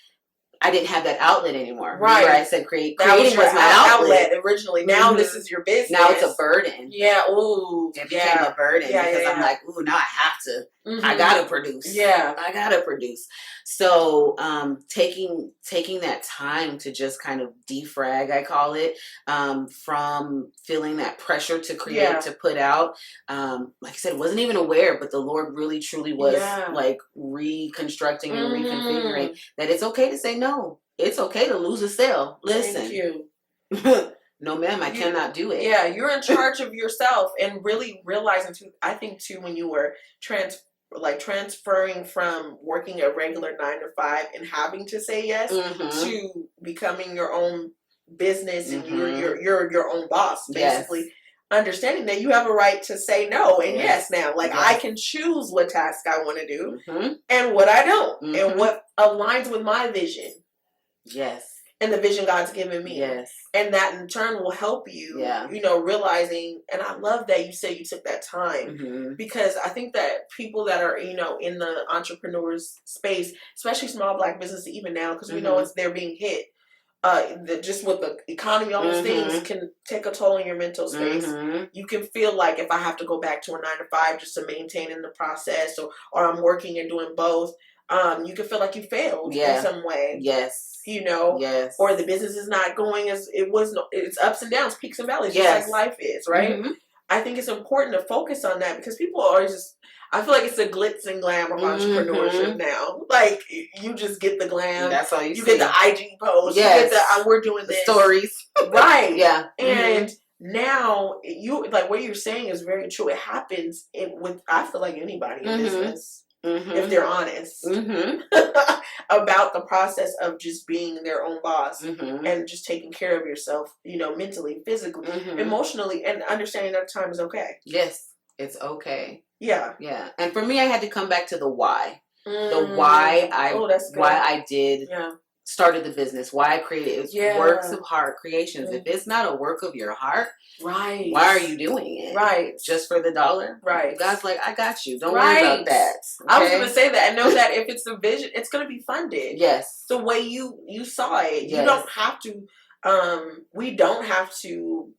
I didn't have that outlet anymore. Right. Remember I said creating was my outlet originally. Now this is your business. Now it's a burden. Yeah. Ooh. It became a burden because I'm like, ooh, now I have to. I gotta produce. Yeah. I gotta produce. So taking that time to just kind of defrag, I call it, from feeling that pressure to create, to put out. Like I said, wasn't even aware, but the Lord really truly was like reconstructing and reconfiguring that it's okay to say no. It's okay to lose a sale. Listen. Thank you. No, ma'am, I cannot do it. Yeah, you're in charge of yourself, and really realizing too. I think too, when you were transferring from working a regular 9 to 5 and having to say yes to becoming your own business and you're your own boss, basically. Yes. Understanding that you have a right to say no and yes now. Like, I can choose what task I want to do and what I don't and what aligns with my vision. Yes. And the vision God's given me. Yes. And that in turn will help you, realizing, and I love that you say you took that time because I think that people that are, in the entrepreneurs space, especially small Black businesses, even now, because we know they're being hit. Just with the economy, all those things can take a toll on your mental space. You can feel like if I have to go back to a 9 to 5 just to maintain in the process, or I'm working and doing both, you can feel like you failed in some way. Yes. Yes. Or the business is not going as it was. It's ups and downs, peaks and valleys, just like life is, right? I think it's important to focus on that because people are just, I feel like it's the glitz and glam of entrepreneurship now. Like, you just get the glam. That's all you see. You get the IG post. Yes. You get the, we're doing this. Stories. Right. Yeah. And now, like what you're saying is very true. It happens with, I feel like, anybody in business. If they're honest about the process of just being their own boss and just taking care of yourself, mentally, physically, emotionally, and understanding that time is okay. Yes, it's okay. Yeah. Yeah. And for me, I had to come back to the why. The why I did started the business, why I created it. It's works of heart creations. If it's not a work of your heart, right, why are you doing it? Right. Just for the dollar? Right. God's like, I got you. Don't worry about that. Okay? I was going to say that. I know that if it's the vision, it's going to be funded. Yes. The way you saw it. Yes. You don't have to, we don't have to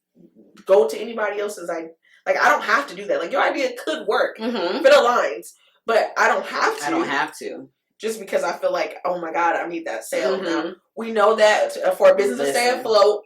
go to anybody else's idea. Like, I don't have to do that. Like, your idea could work if it aligns, but I don't have to. I don't have to. Just because I feel like, oh my God, I need that sale now. We know that for a business to stay afloat,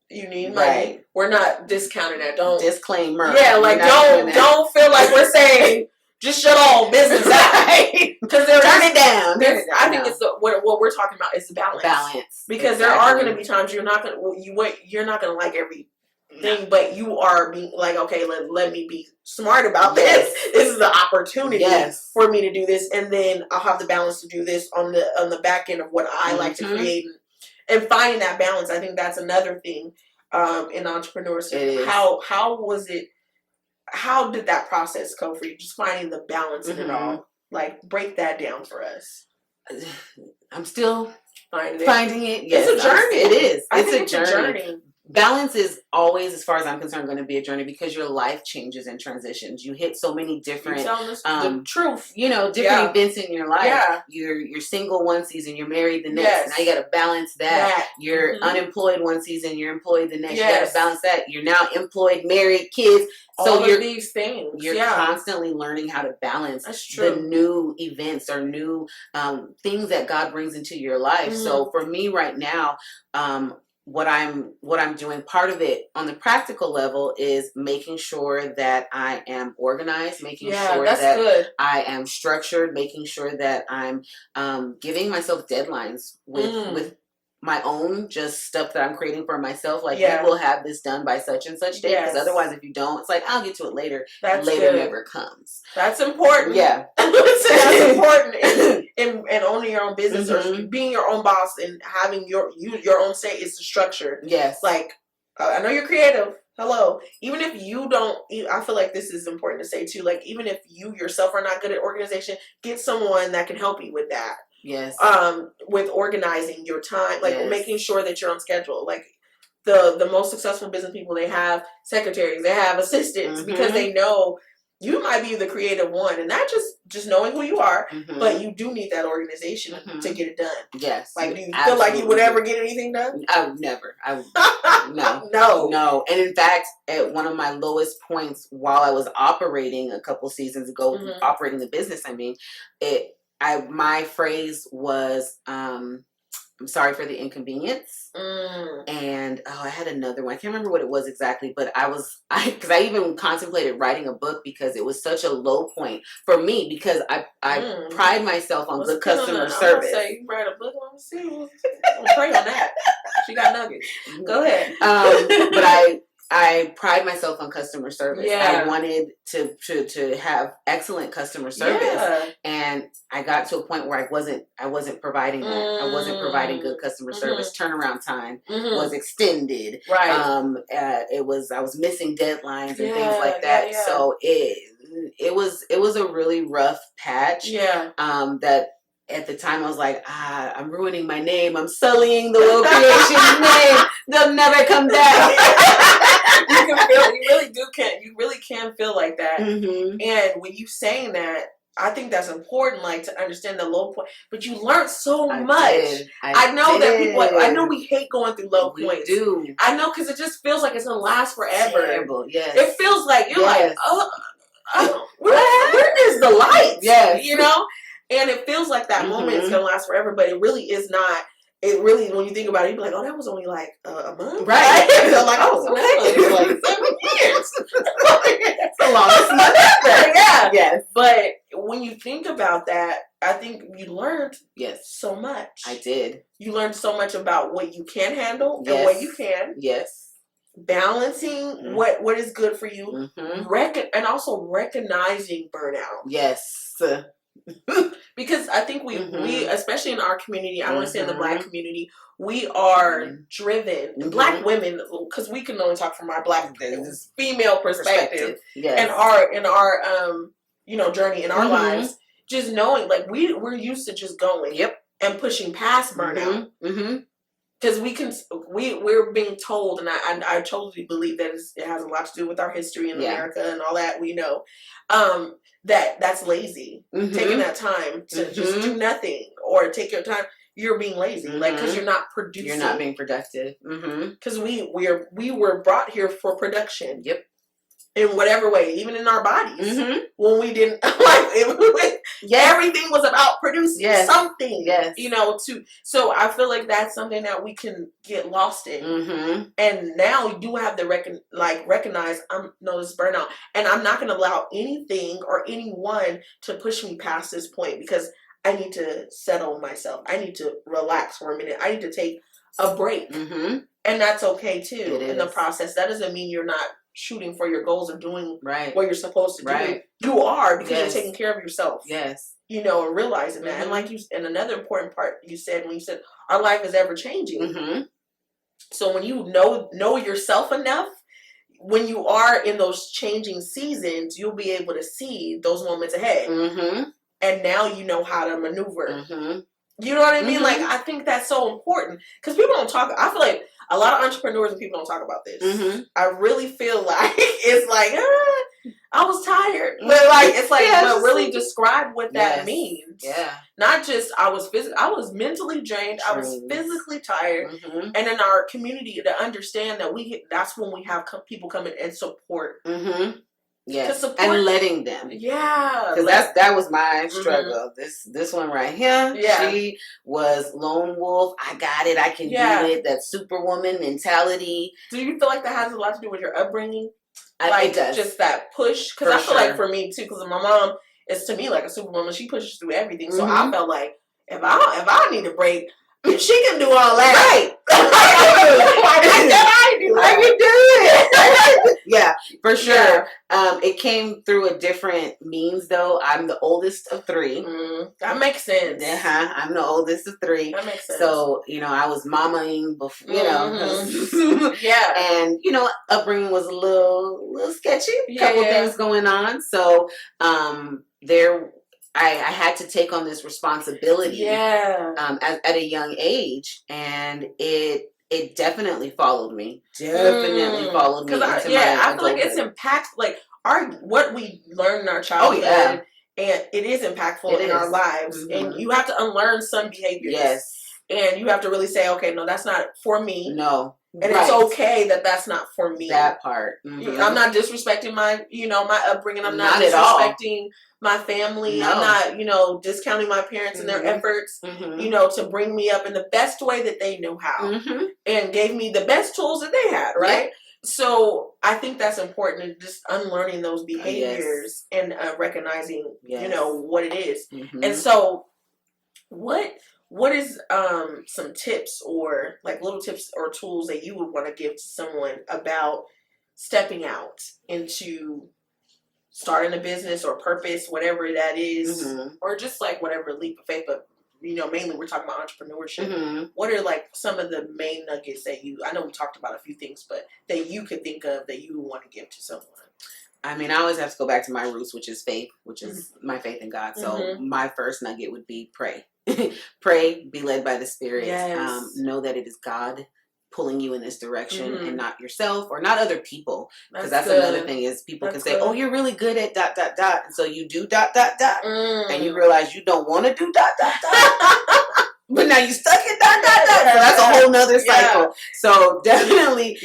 you need money. Right. We're not discounting that. Don't disclaimer. Yeah, like don't feel like we're saying just shut all business out. Because turn it down. I think it's what we're talking about is the balance. Balance. Because there are going to be times you're not going to like everything, but you are being like, okay, let me be smart about this. This is the opportunity for me to do this, and then I'll have the balance to do this on the back end of what I like to create, and finding that balance. I think that's another thing in entrepreneurship. How was it? How did that process go for you? Just finding the balance in it all. Like, break that down for us. I'm still finding it. Yes, it's a journey. It is. It's a journey. Balance is always, as far as I'm concerned, going to be a journey because your life changes and transitions. You hit so many different, the truth. Different events in your life. Yeah. You're single one season, you're married the next. Now you got to balance that. You're unemployed one season, you're employed the next. You got to balance that. You're now employed, married, kids. All of these things. You're constantly learning how to balance the new events or new things that God brings into your life. So for me right now, what I'm doing, part of it on the practical level is making sure that I am organized, making sure that I am structured, making sure that I'm giving myself deadlines with my own just stuff that I'm creating for myself. Like, you will have this done by such and such day. Because otherwise, if you don't, it's like, I'll get to it later. Later never comes. That's important. Yeah. That's important in owning your own business or being your own boss and having your own say is the structure. Yes. Like, I know you're creative. Hello. Even if you don't, I feel like this is important to say too. Like, even if you yourself are not good at organization, get someone that can help you with that. Yes. With organizing your time, like making sure that you're on schedule. Like the most successful business people, they have secretaries, they have assistants because they know you might be the creative one, and not just knowing who you are, but you do need that organization to get it done. Yes. Like, do you feel like you would ever get anything done? I would never. No. No. And in fact, at one of my lowest points while I was operating a couple seasons ago, operating the business, my phrase was, I'm sorry for the inconvenience. And I had another one. I can't remember what it was exactly, but because I even contemplated writing a book because it was such a low point for me because I pride myself on good customer service. I'm gonna say you write a book. Let me see. I'll pray on that. She got nuggets. Go ahead. But I pride myself on customer service. Yeah. I wanted to have excellent customer service, and I got to a point where I wasn't providing that. I wasn't providing good customer service. Turnaround time was extended. Right. I was missing deadlines and things like that. Yeah. So it was a really rough patch. Yeah. That. At the time, I was like, I'm ruining my name. I'm sullying the Will Creations name. They'll never come back. You really can feel like that. And when you saying that, I think that's important, like, to understand the low point. But you learned so much. I know that people, I know we hate going through low points. We do. I know, because it just feels like it's going to last forever. Terrible, yes. It feels like, you're like, where is the light? Yes. You know? And it feels like that moment is going to last forever, but it really is not. It really, when you think about it, you'd be like, oh, that was only like a month. Right. So like, oh, so it's like 7 years. It's the longest month ever. Yeah. Yes. But when you think about that, I think you learned so much. I did. You learned so much about what you can handle and what you can. Yes. Balancing what is good for you. And also recognizing burnout. Yes. Because I think we especially in our community, I want to say in the Black community, we are driven. Black women, because we can only talk from our Black female perspective. Yes. And our journey in our lives, just knowing, like, we're used to just going and pushing past burnout. Because we're being told, and I totally believe that it has a lot to do with our history in America and all that, we know, that's lazy. Taking that time to just do nothing or take your time, you're being lazy, like, because you're not producing. You're not being productive. Because we were brought here for production. Yep. In whatever way, even in our bodies, when we didn't Yes. Everything was about producing something. Yes. So I feel like that's something that we can get lost in. Mm-hmm. And now you have to recognize this burnout, and I'm not going to allow anything or anyone to push me past this point, because I need to settle myself. I need to relax for a minute. I need to take a break. Mm-hmm. And that's okay too in the process. That doesn't mean you're not shooting for your goals or doing what you're supposed to do. You are, because you're taking care of yourself. Yes. And realizing that. And and another important part you said, when you said our life is ever changing. Mm-hmm. So when you know yourself enough, when you are in those changing seasons, you'll be able to see those moments ahead. Mm-hmm. And now you know how to maneuver. Mm-hmm. You know what I mean? Mm-hmm. Like, I think that's so important, because people don't talk. I feel like a lot of entrepreneurs and people don't talk about this. Mm-hmm. I really feel like it's like, I was tired. But like, it's like, but really describe what that means. Yeah. Not just I was mentally drained. I was physically tired. Mm-hmm. And in our community, to understand that that's when we have people come in and support. Mm-hmm. Yes, and letting them. Yeah, because that was my struggle. Mm-hmm. This one right here. Yeah, she was lone wolf. I got it. I can do it. That Superwoman mentality. Do you feel like that has a lot to do with your upbringing? It does. Just that push. Because I feel like for me too. Because my mom is to me like a superwoman. She pushes through everything. So I felt like if I need a break, she can do all that. Right. I can do it. Yeah, for sure. Yeah. It came through a different means, though. I'm the oldest of three. That makes sense. I'm the oldest of three. That makes sense. So, I was mamaing before, yeah. And, upbringing was a little sketchy. A couple things going on. So, I had to take on this responsibility at a young age, and it definitely followed me. Followed me. I feel like it's impactful. Like what we learn in our childhood, and it is impactful in our lives. Mm-hmm. And you have to unlearn some behaviors. Yes. And you have to really say, okay, no, that's not for me. No. And it's okay that that's not for me. That part. Mm-hmm. I'm not disrespecting my upbringing. I'm not disrespecting my family. No. I'm not, discounting my parents and their efforts, to bring me up in the best way that they knew how, and gave me the best tools that they had, right? Yeah. So I think that's important, just unlearning those behaviors and recognizing, what it is. Mm-hmm. And so what is some tips or like little tips or tools that you would want to give to someone about stepping out into starting a business or purpose, whatever that is, or just like whatever leap of faith, but mainly we're talking about entrepreneurship. Mm-hmm. What are like some of the main nuggets that I know we talked about a few things, but that you could think of that you would want to give to someone? I mean, I always have to go back to my roots, which is faith, which is my faith in God. So my first nugget would be pray. Pray, be led by the Spirit. Yes. Know that it is God pulling you in this direction and not yourself or not other people. Because that's another thing is people can say, oh, you're really good at ... And so you do ... And you realize you don't want to do ... But now you stuck in ... So that's a whole nother cycle. Yeah. So definitely,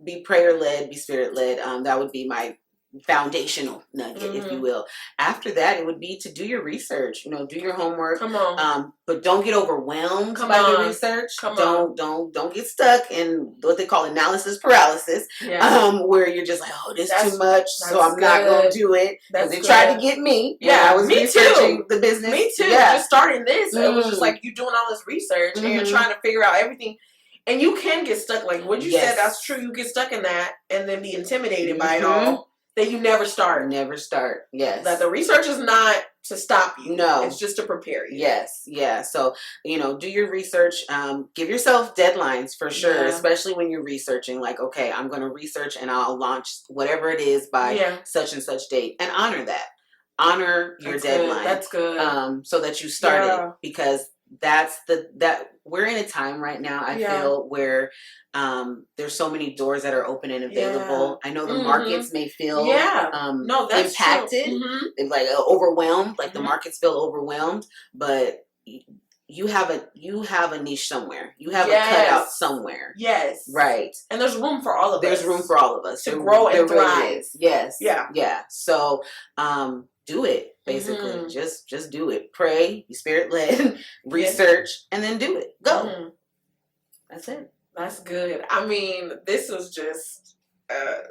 be prayer led, be spirit led. That would be my foundational nugget, if you will. After that, it would be to do your research. Do your homework. Come on. But don't get overwhelmed by the research. Don't get stuck in what they call analysis paralysis. Yeah. Where you're just like, oh, this is too much, so I'm not going to do it. Because they tried to get me. Yeah, I was researching the business. Me too. Yeah. Just starting this, it was just like you doing all this research and you're trying to figure out everything. And you can get stuck, like what you said, that's true. You get stuck in that and then be intimidated by it all. That you never start. Never start. Yes. That the research is not to stop you. No. It's just to prepare you. Yes. Yeah. So, do your research. Give yourself deadlines for sure, especially when you're researching. Like, okay, I'm going to research and I'll launch whatever it is by such and such date, and honor that. Honor your deadline. That's good. So that you start it, because that we're in a time right now, I feel, where there's so many doors that are open and available. I know the markets may feel impacted, like overwhelmed, like the markets feel overwhelmed, but you have a niche somewhere. You have a cutout somewhere. Yes. Right. And there's room for all of us. There's room for all of us to grow and thrive. Really is. Yes. Yeah. Yeah. So do it. Basically, just do it. Pray, be spirit led, research, and then do it. Go. That's it. That's good. I mean, this was just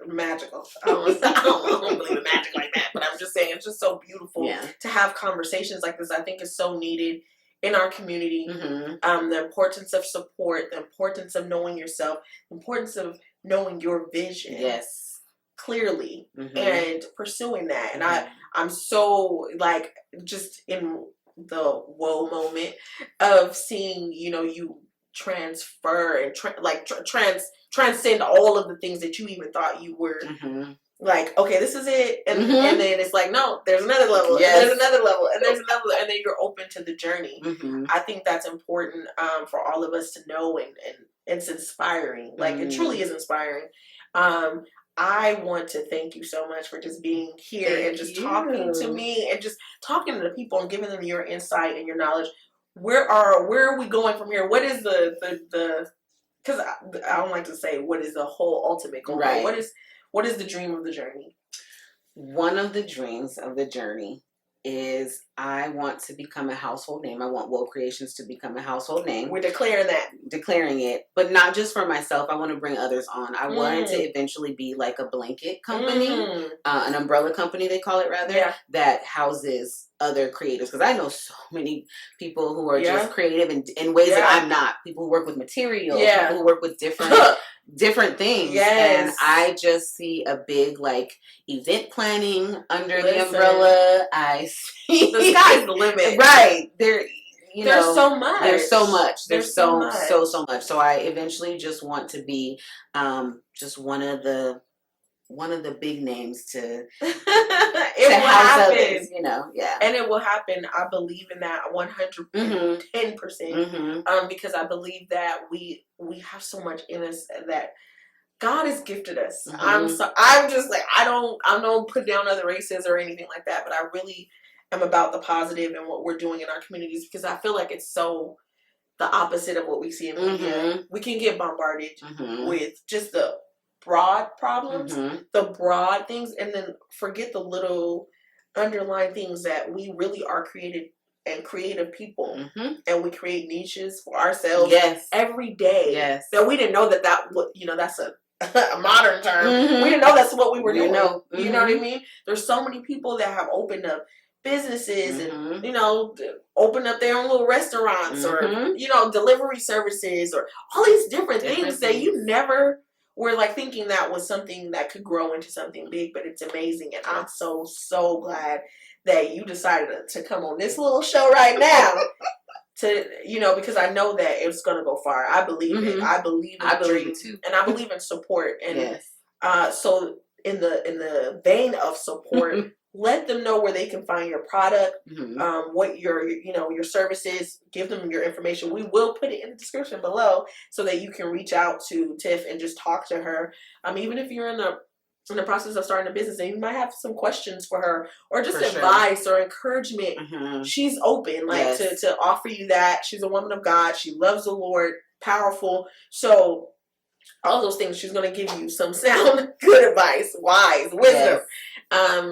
magical. I don't believe in magic like that, but I'm just saying it's just so beautiful to have conversations like this. I think it's so needed in our community. The importance of support, the importance of knowing yourself, the importance of knowing your vision. Yes. Clearly and pursuing that. And I'm so like just in the whoa moment of seeing, you know, you transfer and transcend all of the things that you even thought you were like, okay, this is it, and then it's like, no, there's another level, and there's another level, and there's another, and then you're open to the journey. I think that's important for all of us to know, and it's inspiring. Like it truly is inspiring. I want to thank you so much for just being here and just talking to me and just talking to the people and giving them your insight and your knowledge. Where are we going from here? What is the because I don't like to say what is the whole ultimate goal. Right. What is the dream of the journey? One of the dreams of the journey is I want to become a household name. I want Woe Creations to become a household name. We're declaring that. Declaring it. But not just for myself. I want to bring others on. I want it to eventually be like a blanket company, an umbrella company, they call it rather, that houses other creators. Because I know so many people who are just creative in ways that I'm not. People who work with material, people who work with different things. And I just see a big like event planning under the umbrella. I see the sky's the limit. Right. There's so much. There's so much. So I eventually just want to be just one of the big names to it will happen. Others, you know, and it will happen. I believe in that 110%. Because I believe that we have so much in us that God has gifted us. I'm just like I don't put down other races or anything like that, but I really am about the positive and what we're doing in our communities, because I feel like it's so the opposite of what we see in media. We can get bombarded with just the broad problems, the broad things, and then forget the little underlying things that we really are creative people, and we create niches for ourselves every day. That we didn't know that that's a modern term. We didn't know that's what we were doing. You know what I mean? There's so many people that have opened up businesses and open up their own little restaurants or delivery services or all these different things that you never were like thinking that was something that could grow into something big. But it's amazing, and I'm so glad that you decided to come on this little show right now to because I know that it's gonna go far. I believe it. I believe in dream too, and I believe in support. And so in the vein of support, let them know where they can find your product, what your services. Give them your information. We will put it in the description below so that you can reach out to Tiff and just talk to her. Even if you're in the process of starting a business and you might have some questions for her or just advice or encouragement, she's open to offer you that. She's a woman of God. She loves the Lord, powerful. So all those things, she's going to give you some sound good advice, wise wisdom.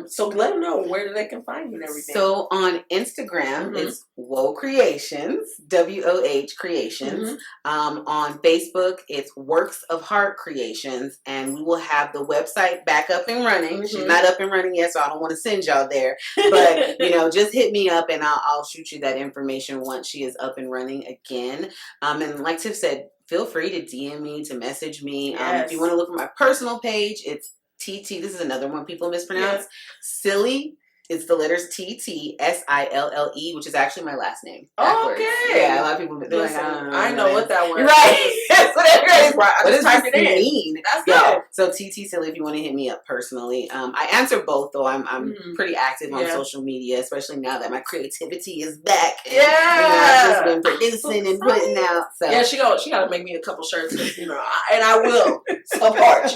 So let them know where they can find you and everything. So on Instagram, it's Woe Creations, WOH Creations. On Facebook, it's Works of Heart Creations, and we will have the website back up and running. She's not up and running yet, so I don't want to send y'all there. But just hit me up, and I'll shoot you that information once she is up and running again. And like Tiff said, feel free to DM me, to message me. If you want to look at my personal page, it's TT. This is another one people mispronounce. Silly. It's the letters TTSILLE, which is actually my last name. Backwards. Okay. Yeah, a lot of people they're like, I know what that word is. Right. That's what it is. I just typed it in. That's good. So TT Silly, if you want to hit me up personally. I answer both, though. I'm pretty active on social media, especially now that my creativity is back. And, I've just been producing and putting out. So she got to make me a couple shirts, and I will support.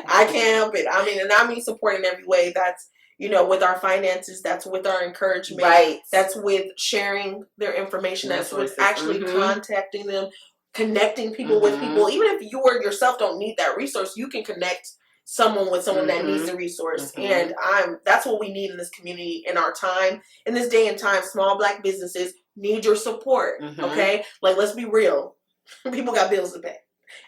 I can't help it. And I mean support in every way. That's with our finances, that's with our encouragement, that's with sharing their information, that's with actually contacting them, connecting people with people. Even if you or yourself don't need that resource, you can connect someone that needs the resource. And that's what we need in this community in our time. In this day and time, small Black businesses need your support. Okay? Like, let's be real. People got bills to pay.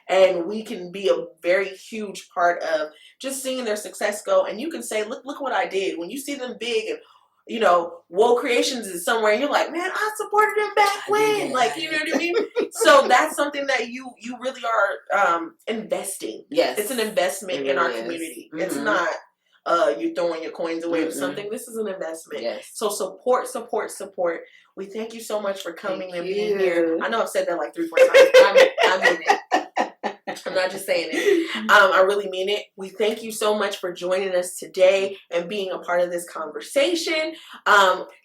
And we can be a very huge part of just seeing their success go. And you can say, look what I did. When you see them big and, you know, Woe Creations is somewhere, and you're like, man, I supported them back when. Like, you know what I mean? So that's something that you really are investing. Yes. It's an investment in our community. It's not you throwing your coins away or something. This is an investment. Yes. So support. We thank you so much for coming and being here. I know I've said that like 3-4 times. I mean it. I'm not just saying it. I really mean it. We thank you so much for joining us today and being a part of this conversation.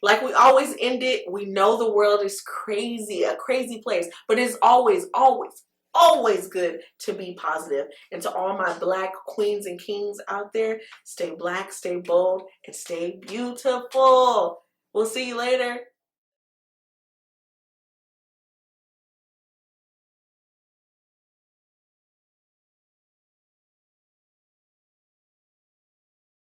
Like we always end it, we know the world is crazy, a crazy place, but it's always good to be positive. And to all my Black queens and kings out there, stay Black, stay bold, and stay beautiful. We'll see you later.